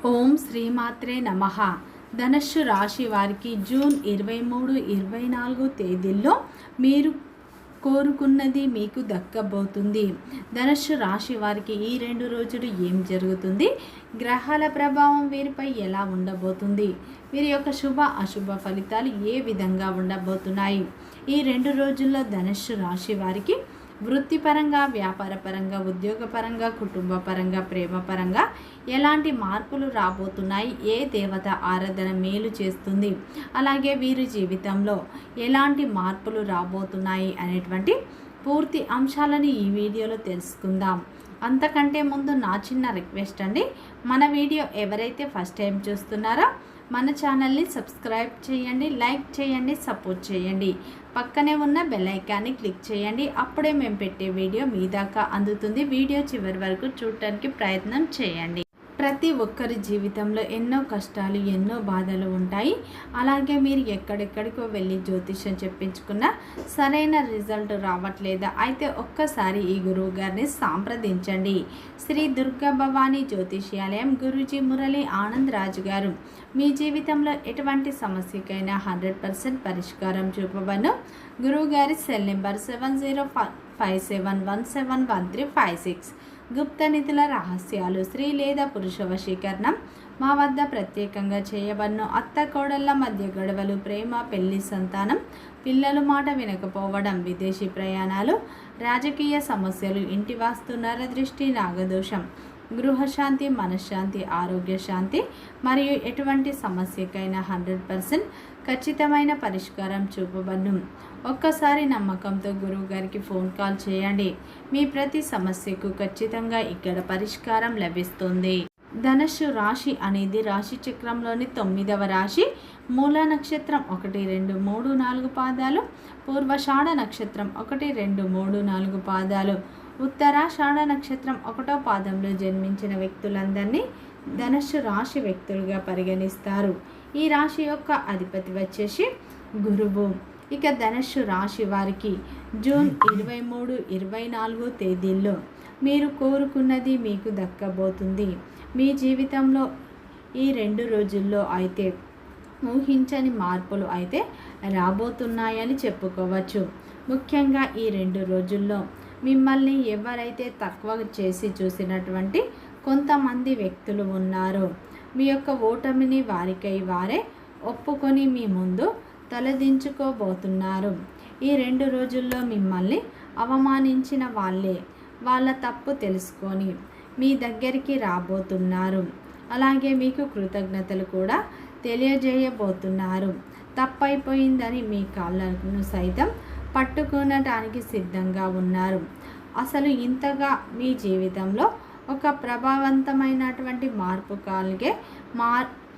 ఓం శ్రీమాత్రే నమః. ధనుస్సు రాశి వారికి జూన్ 23, 24 తేదీల్లో మీరు కోరుకున్నది మీకు దక్కబోతుంది. ధనుస్సు రాశి వారికి ఈ 2 రోజులు ఏం జరుగుతుంది, గ్రహాల ప్రభావం వీరిపై ఎలా ఉండబోతుంది, వీరి యొక్క శుభ అశుభ ఫలితాలు ఏ విధంగా ఉండబోతున్నాయి. ఈ 2 రోజుల్లో ధనుస్సు రాశి వారికి వృత్తిపరంగా, వ్యాపారపరంగా, ఉద్యోగపరంగా, కుటుంబపరంగా, ప్రేమపరంగా ఎలాంటి మార్పులు రాబోతున్నాయి, ఏ దేవత ఆరాధన మేలు చేస్తుంది, అలాగే వీరి జీవితంలో ఎలాంటి మార్పులు రాబోతున్నాయి అనేటువంటి పూర్తి అంశాలను ఈ వీడియోలో తెలుసుకుందాం. అంతకంటే ముందు నా చిన్న రిక్వెస్ట్ అండి, మన వీడియో ఎవరైతే ఫస్ట్ టైం చూస్తున్నారో మన ఛానల్ని సబ్స్క్రైబ్ చేయండి, లైక్ చేయండి, సపోర్ట్ చేయండి. పక్కనే ఉన్న బెల్ ఐకాన్ని క్లిక్ చేయండి. అప్పుడే మేము పెట్టే వీడియో మీ దాకా అందుతుంది. వీడియో చివరి వరకు చూడటానికి ప్రయత్నం చేయండి. ప్రతి ఒక్కరి జీవితంలో ఎన్నో కష్టాలు, ఎన్నో బాధలు ఉంటాయి. అలాగే మీరు ఎక్కడెక్కడికో వెళ్ళి జ్యోతిష్యం చెప్పించుకున్నా సరైన రిజల్ట్ రావట్లేదా? అయితే ఒక్కసారి ఈ గురువు గారిని సంప్రదించండి. శ్రీ దుర్గా భవానీ జ్యోతిష్యాలయం, గురూజీ మురళి ఆనంద్ రాజు గారు మీ జీవితంలో ఎటువంటి సమస్యకైనా 100% పరిష్కారం చూపబను. గురువు గారి సెల్ నెంబర్ 7057171356. గుప్త నిధుల రహస్యాలు, స్త్రీ లేదా పురుష వశీకరణం మా వద్ద ప్రత్యేకంగా చేయబడును. అత్త కోడళ్ళ మధ్య గొడవలు, ప్రేమ, పెళ్లి, సంతానం, పిల్లలు మాట వినకపోవడం, విదేశీ ప్రయాణాలు, రాజకీయ సమస్యలు, ఇంటి వాస్తు, నరదృష్టి, నాగదోషం, గృహశాంతి, మనశ్శాంతి, ఆరోగ్య శాంతి మరియు ఎటువంటి సమస్యకైనా 100% ఖచ్చితమైన పరిష్కారం చూపబడును. ఒక్కసారి నమ్మకంతో గురువు గారికి ఫోన్ కాల్ చేయండి. మీ ప్రతి సమస్యకు ఖచ్చితంగా ఇక్కడ పరిష్కారం లభిస్తుంది. ధనుస్సు రాశి అనేది రాశి చక్రంలోని 9వ రాశి. మూల నక్షత్రం 1, 2, 3, 4 పాదాలు, పూర్వషాఢ నక్షత్రం 1, 2, 3, 4 పాదాలు, ఉత్తరాషాఢ నక్షత్రం 1వ పాదంలో జన్మించిన వ్యక్తులందరినీ ధనుస్సు రాశి వ్యక్తులుగా పరిగణిస్తారు. ఈ రాశి యొక్క అధిపతి వచ్చేసి గురువు. ఇక ధనుస్సు రాశి వారికి జూన్ 23, 24 తేదీల్లో మీరు కోరుకున్నది మీకు దక్కబోతుంది. మీ జీవితంలో ఈ 2 రోజుల్లో అయితే ఊహించని మార్పులు అయితే రాబోతున్నాయని చెప్పుకోవచ్చు. ముఖ్యంగా ఈ 2 రోజుల్లో మిమ్మల్ని ఎవరైతే తక్కువ చేసి చూసినటువంటి కొంతమంది వ్యక్తులు ఉన్నారో మీ యొక్క ఓటమిని వారికై వారే ఒప్పుకొని మీ ముందు తలదించుకోబోతున్నారు. ఈ 2 రోజుల్లో మిమ్మల్ని అవమానించిన వాళ్ళే వాళ్ళ తప్పు తెలుసుకొని మీ దగ్గరికి రాబోతున్నారు. అలాగే మీకు కృతజ్ఞతలు కూడా తెలియజేయబోతున్నారు. తప్పైపోయిందని మీ కాళ్ళను సైతం పట్టుకునటానికి సిద్ధంగా ఉన్నారు. అసలు ఇంతగా మీ జీవితంలో ఒక ప్రభావవంతమైనటువంటి మార్పు కలిగే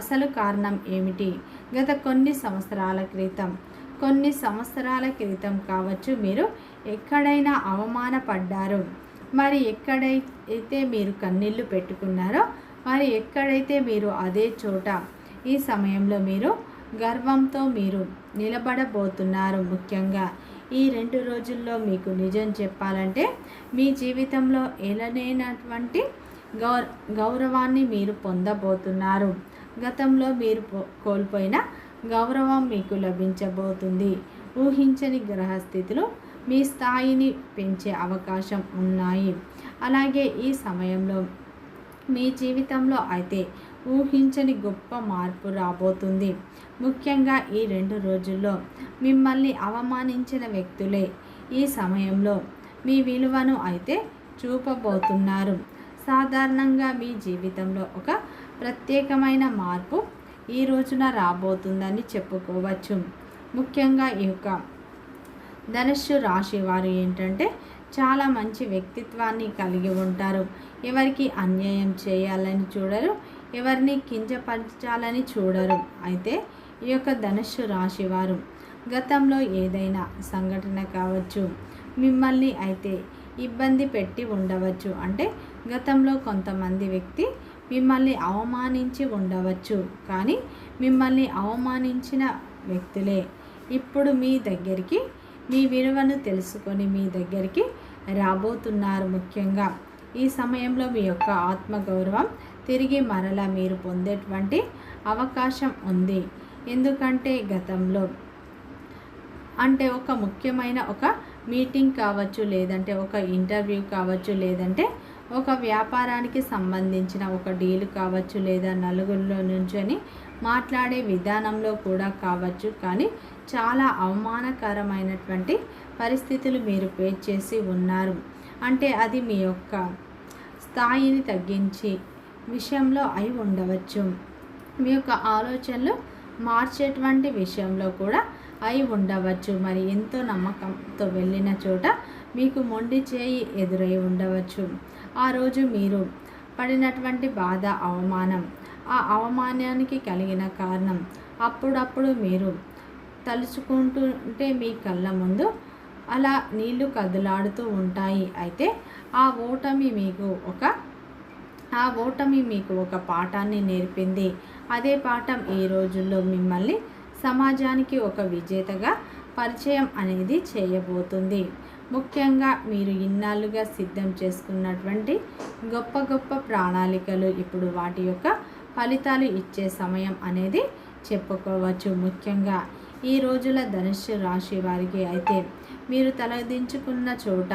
అసలు కారణం ఏమిటి? గత కొన్ని సంవత్సరాల క్రితం కావచ్చు మీరు ఎక్కడైనా అవమానపడ్డారు. మరి ఎక్కడైతే మీరు కన్నీళ్లు పెట్టుకున్నారో, మరి ఎక్కడైతే మీరు అదే చోట ఈ సమయంలో మీరు గర్వంతో మీరు నిలబడబోతున్నారు. ముఖ్యంగా ఈ 2 రోజుల్లో మీకు నిజం చెప్పాలంటే మీ జీవితంలో ఎలానైనటువంటి గౌరవాన్ని మీరు పొందబోతున్నారు. గతంలో మీరు కోల్పోయిన గౌరవం మీకు లభించబోతుంది. ఊహించని గ్రహస్థితులు మీ స్థాయిని పెంచే అవకాశం ఉన్నాయి. అలాగే ఈ సమయంలో మీ జీవితంలో అయితే ఊహించని గొప్ప మార్పు రాబోతుంది. ముఖ్యంగా ఈ 2 రోజుల్లో మిమ్మల్ని అవమానించిన వ్యక్తులే ఈ సమయంలో మీ విలువను అయితే చూపబోతున్నారు. సాధారణంగా మీ జీవితంలో ఒక ప్రత్యేకమైన మార్పు ఈ రోజున రాబోతుందని చెప్పుకోవచ్చు. ముఖ్యంగా ఈ యొక్క ధనుస్సు రాశి వారు ఏంటంటే చాలా మంచి వ్యక్తిత్వాన్ని కలిగి ఉంటారు. ఎవరికి అన్యాయం చేయాలని చూడరు, ఎవరిని కించపరచాలని చూడరు. అయితే ఈ యొక్క ధనుస్సు రాశి వారు గతంలో ఏదైనా సంఘటన కావచ్చు, మిమ్మల్ని అయితే ఇబ్బంది పెట్టి ఉండవచ్చు. అంటే గతంలో కొంతమంది వ్యక్తి మిమ్మల్ని అవమానించి ఉండవచ్చు. కానీ మిమ్మల్ని అవమానించిన వ్యక్తులే ఇప్పుడు మీ దగ్గరికి మీ విలువను తెలుసుకొని మీ దగ్గరికి రాబోతున్నారు. ముఖ్యంగా ఈ సమయంలో మీ యొక్క ఆత్మగౌరవం తిరిగి మరలా మీరు పొందేటువంటి అవకాశం ఉంది. ఎందుకంటే గతంలో అంటే ఒక ముఖ్యమైన ఒక మీటింగ్ కావచ్చు, లేదంటే ఒక ఇంటర్వ్యూ కావచ్చు, లేదంటే ఒక వ్యాపారానికి సంబంధించిన ఒక డీల్ కావచ్చు, లేదా నలుగురిలో నుంచొని మాట్లాడే విధానంలో కూడా కావచ్చు. కానీ చాలా అవమానకరమైనటువంటి పరిస్థితులు మీరు ఫేస్ చేసి ఉన్నారు. అంటే అది మీ యొక్క స్థాయిని తగ్గించి విషయంలో అయి ఉండవచ్చు. మీ యొక్క ఆలోచనలు మార్చేటువంటి విషయంలో కూడా అయి ఉండవచ్చు. మరి ఎంతో నమ్మకంతో వెళ్ళిన చోట మీకు మొండి చేయి ఎదురై ఉండవచ్చు. ఆ రోజు మీరు పడినటువంటి బాధ, అవమానం, ఆ అవమానానికి కలిగిన కారణం అప్పుడప్పుడు మీరు తలుచుకుంటుంటే మీ కళ్ళ ముందు అలా నీళ్లు కదులాడుతూ ఉంటాయి. అయితే ఆ ఓటమి మీకు ఒక పాఠాన్ని నేర్పింది. అదే పాఠం ఈ రోజుల్లో మిమ్మల్ని సమాజానికి ఒక విజేతగా పరిచయం అనేది చేయబోతుంది. ముఖ్యంగా మీరు ఇన్నాళ్ళుగా సిద్ధం చేసుకున్నటువంటి గొప్ప గొప్ప ప్రణాళికలు ఇప్పుడు వాటి యొక్క ఫలితాలు ఇచ్చే సమయం అనేది చెప్పుకోవచ్చు. ముఖ్యంగా ఈ రోజుల ధనుస్సు రాశి వారికి అయితే మీరు తలదించుకున్న చోట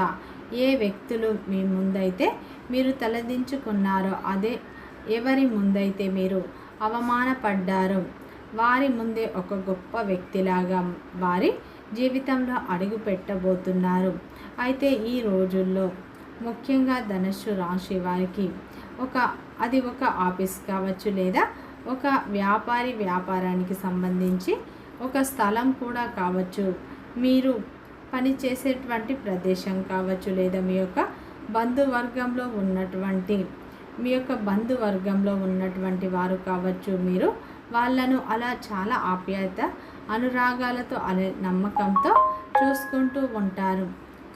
ఏ వ్యక్తులు మీ ముందైతే మీరు తలదించుకున్నారో, అదే ఎవరి ముందైతే మీరు అవమానపడ్డారో వారి ముందే ఒక గొప్ప వ్యక్తిలాగా వారి జీవితంలో అడుగు పెట్టబోతున్నారు. అయితే ఈ రోజుల్లో ముఖ్యంగా ధనుస్సు రాశి వారికి అది ఒక ఆఫీస్ కావచ్చు, లేదా ఒక వ్యాపారానికి సంబంధించి ఒక స్థలం కూడా కావచ్చు, మీరు పనిచేసేటువంటి ప్రదేశం కావచ్చు, లేదా మీ యొక్క బంధువర్గంలో ఉన్నటువంటి వారు కావచ్చు. మీరు వాళ్ళను అలా చాలా ఆప్యాయత, అనురాగాలతో, అనే నమ్మకంతో చూసుకుంటూ ఉంటారు.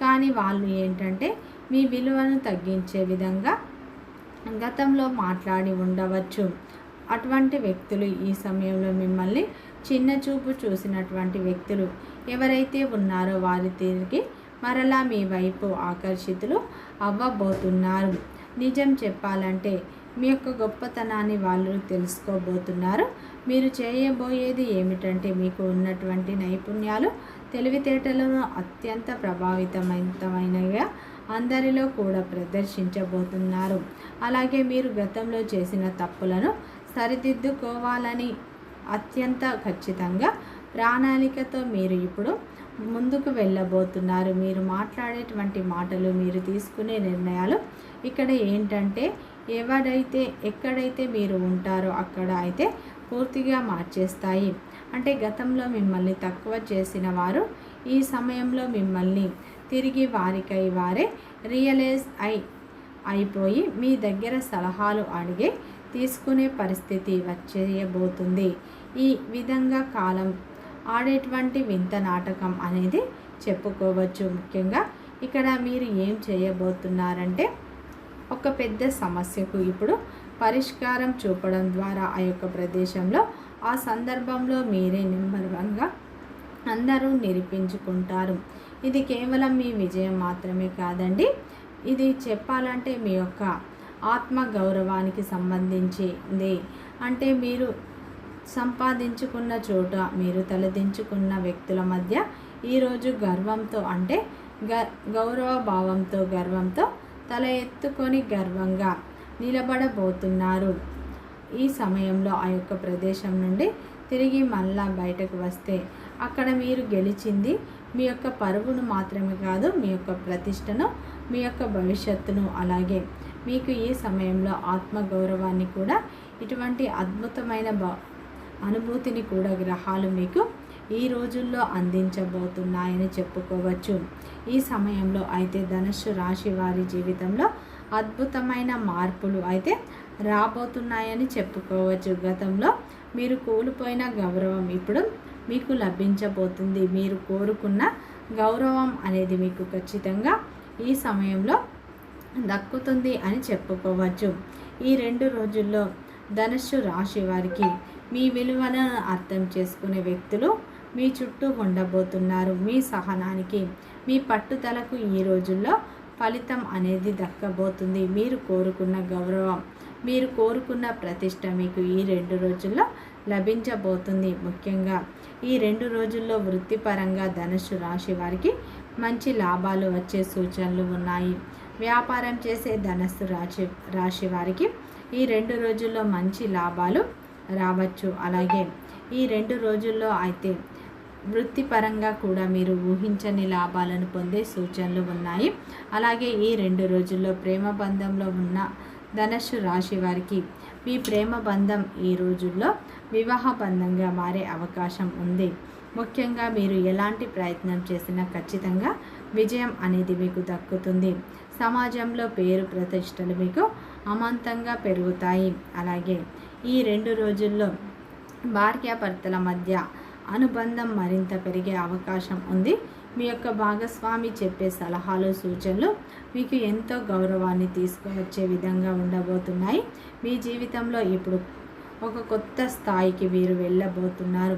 కానీ వాళ్ళు ఏంటంటే మీ విలువను తగ్గించే విధంగా గతంలో మాట్లాడి ఉండవచ్చు. అటువంటి వ్యక్తులు ఈ సమయంలో మిమ్మల్ని చిన్న చూపు చూసినటువంటి వ్యక్తులు ఎవరైతే ఉన్నారో వారి తిరిగి మరలా మీ వైపు ఆకర్షితులు అవ్వబోతున్నారు. నిజం చెప్పాలంటే మీ యొక్క గొప్పతనాన్ని వాళ్ళు తెలుసుకోబోతున్నారు. మీరు చేయబోయేది ఏమిటంటే మీకు ఉన్నటువంటి నైపుణ్యాలు, తెలివితేటలను అత్యంత ప్రభావితమైనవిగా అందరిలో కూడా ప్రదర్శించబోతున్నారు. అలాగే మీరు గతంలో చేసిన తప్పులను సరిదిద్దుకోవాలని అత్యంత ఖచ్చితంగా ప్రణాళికతో మీరు ఇప్పుడు ముందుకు వెళ్ళబోతున్నారు. మీరు మాట్లాడేటువంటి మాటలు, మీరు తీసుకునే నిర్ణయాలు ఇక్కడ ఏంటంటే ఎక్కడైతే మీరు ఉంటారో అక్కడ అయితే పూర్తిగా మార్చేస్తాయి. అంటే గతంలో మిమ్మల్ని తక్కువ చేసిన వారు ఈ సమయంలో మిమ్మల్ని తిరిగి వారికై వారే రియలైజ్ అయిపోయి మీ దగ్గర సలహాలు అడిగే తీసుకునే పరిస్థితి వచ్చేయబోతుంది. ఈ విధంగా కాలం ఆడేటువంటి వింత నాటకం అనేది చెప్పుకోవచ్చు. ముఖ్యంగా ఇక్కడ మీరు ఏం చేయబోతున్నారంటే ఒక పెద్ద సమస్యకు ఇప్పుడు పరిష్కారం చూపడం ద్వారా ఆ యొక్క ప్రదేశంలో, ఆ సందర్భంలో మీరే నెంబర్ వన్గా అందరూ నిరూపించుకుంటారు. ఇది కేవలం మీ విజయం మాత్రమే కాదండి, ఇది చెప్పాలంటే మీ యొక్క ఆత్మ గౌరవానికి సంబంధించింది. అంటే మీరు సంపాదించుకున్న చోట, మీరు తలదించుకున్న వ్యక్తుల మధ్య ఈరోజు గర్వంతో, అంటే గౌరవ భావంతో, గర్వంతో తల ఎత్తుకొని గర్వంగా నిలబడబోతున్నారు. ఈ సమయంలో ఆ యొక్క ప్రదేశం నుండి తిరిగి మళ్ళా బయటకు వస్తే అక్కడ మీరు గెలిచింది మీ యొక్క పరువును మాత్రమే కాదు, మీ యొక్క ప్రతిష్టను, మీ యొక్క భవిష్యత్తును, అలాగే మీకు ఈ సమయంలో ఆత్మగౌరవాన్ని కూడా, ఇటువంటి అద్భుతమైన అనుభూతిని కూడా గ్రహాలు మీకు ఈ రోజుల్లో అందించబోతున్నాయని చెప్పుకోవచ్చు. ఈ సమయంలో అయితే ధనుస్సు రాశి వారి జీవితంలో అద్భుతమైన మార్పులు అయితే రాబోతున్నాయని చెప్పుకోవచ్చు. గతంలో మీరు కోల్పోయిన గౌరవం ఇప్పుడు మీకు లభించబోతుంది. మీరు కోరుకున్న గౌరవం అనేది మీకు ఖచ్చితంగా ఈ సమయంలో దక్కుతుంది అని చెప్పుకోవచ్చు. ఈ 2 రోజుల్లో ధనుస్సు రాశి వారికి మీ విలువను అర్థం చేసుకునే వ్యక్తులు మీ చుట్టూ ఉండబోతున్నారు. మీ సహనానికి, మీ పట్టుదలకు ఈ రోజుల్లో ఫలితం అనేది దక్కబోతుంది. మీరు కోరుకున్న గౌరవం మీరు కోరుకున్న ప్రతిష్ట మీకు ఈ 2 రోజుల్లో లభించబోతుంది. ముఖ్యంగా ఈ 2 రోజుల్లో వృత్తిపరంగా ధనుస్సు రాశి వారికి మంచి లాభాలు వచ్చే సూచనలు ఉన్నాయి. వ్యాపారం చేసే ధనుస్సు రాశి వారికి ఈ 2 రోజుల్లో మంచి లాభాలు రావచ్చు. అలాగే ఈ 2 రోజుల్లో అయితే వృత్తిపరంగా కూడా మీరు ఊహించని లాభాలను పొందే సూచనలు ఉన్నాయి. అలాగే ఈ 2 రోజుల్లో ప్రేమ బంధంలో ఉన్న ధనుస్సు రాశి వారికి మీ ప్రేమ బంధం ఈ రోజుల్లో వివాహ బంధంగా మారే అవకాశం ఉంది. ముఖ్యంగా మీరు ఎలాంటి ప్రయత్నం చేసినా ఖచ్చితంగా విజయం అనేది మీకు దక్కుతుంది. సమాజంలో పేరు ప్రతిష్టలు మీకు అమాంతంగా పెరుగుతాయి. అలాగే ఈ 2 రోజుల్లో భార్యాభర్తల మధ్య అనుబంధం మరింత పెరిగే అవకాశం ఉంది. మీ యొక్క భాగస్వామి చెప్పే సలహాలు సూచనలు మీకు ఎంతో గౌరవాన్ని తీసుకువచ్చే విధంగా ఉండబోతున్నాయి. మీ జీవితంలో ఇప్పుడు ఒక కొత్త స్థాయికి వీరు వెళ్ళబోతున్నారు.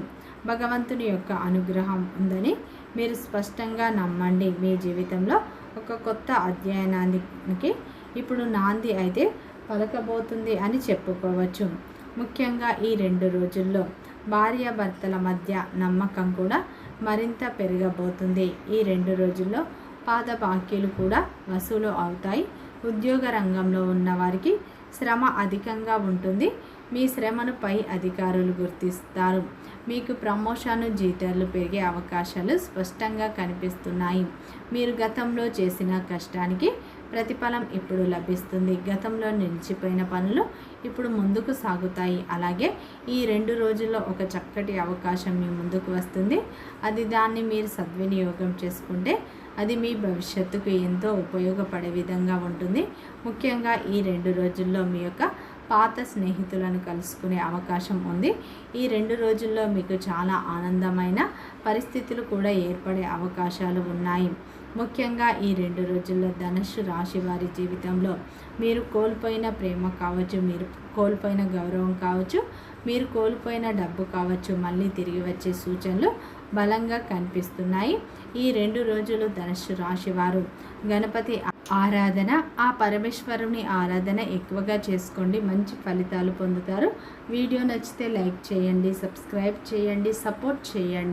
భగవంతుని యొక్క అనుగ్రహం ఉందని మీరు స్పష్టంగా నమ్మండి. మీ జీవితంలో ఒక కొత్త అధ్యయనానికి ఇప్పుడు నాంది అయితే పలకబోతుంది అని చెప్పుకోవచ్చు. ముఖ్యంగా ఈ 2 రోజుల్లో భార్యాభర్తల మధ్య నమ్మకం కూడా మరింత పెరగబోతుంది. ఈ 2 రోజుల్లో పాత బాకీలు కూడా వసూలు అవుతాయి. ఉద్యోగ రంగంలో ఉన్న వారికి శ్రమ అధికంగా ఉంటుంది. మీ శ్రమను పై అధికారులు గుర్తిస్తారు. మీకు ప్రమోషన్, జీతాలు పెరిగే అవకాశాలు స్పష్టంగా కనిపిస్తున్నాయి. మీరు గతంలో చేసిన కష్టానికి ప్రతిఫలం ఇప్పుడు లభిస్తుంది. గతంలో నిలిచిపోయిన పనులు ఇప్పుడు ముందుకు సాగుతాయి. అలాగే ఈ 2 రోజుల్లో ఒక చక్కటి అవకాశం మీ ముందుకు వస్తుంది. దాన్ని మీరు సద్వినియోగం చేసుకుంటే అది మీ భవిష్యత్తుకు ఎంతో ఉపయోగపడే విధంగా ఉంటుంది. ముఖ్యంగా ఈ 2 రోజుల్లో మీ యొక్క పాత స్నేహితులను కలుసుకునే అవకాశం ఉంది. ఈ 2 రోజుల్లో మీకు చాలా ఆనందమైన పరిస్థితులు కూడా ఏర్పడే అవకాశాలు ఉన్నాయి. ముఖ్యంగా ఈ 2 రోజుల్లో ధనుస్సు రాశి వారి జీవితంలో మీరు కోల్పోయిన ప్రేమ కావచ్చు, మీరు కోల్పోయిన గౌరవం కావచ్చు, మీరు కోల్పోయిన డబ్బు కావచ్చు, మళ్ళీ తిరిగి వచ్చే సూచనలు బలంగా కనిపిస్తున్నాయి. ఈ 2 రోజులు ధనుస్సు రాశి వారు గణపతి ఆరాధన, ఆ పరమేశ్వరుని ఆరాధన ఎక్కువగా చేసుకోండి. మంచి ఫలితాలు పొందుతారు. వీడియో నచ్చితే లైక్ చేయండి, సబ్స్క్రైబ్ చేయండి, సపోర్ట్ చేయండి.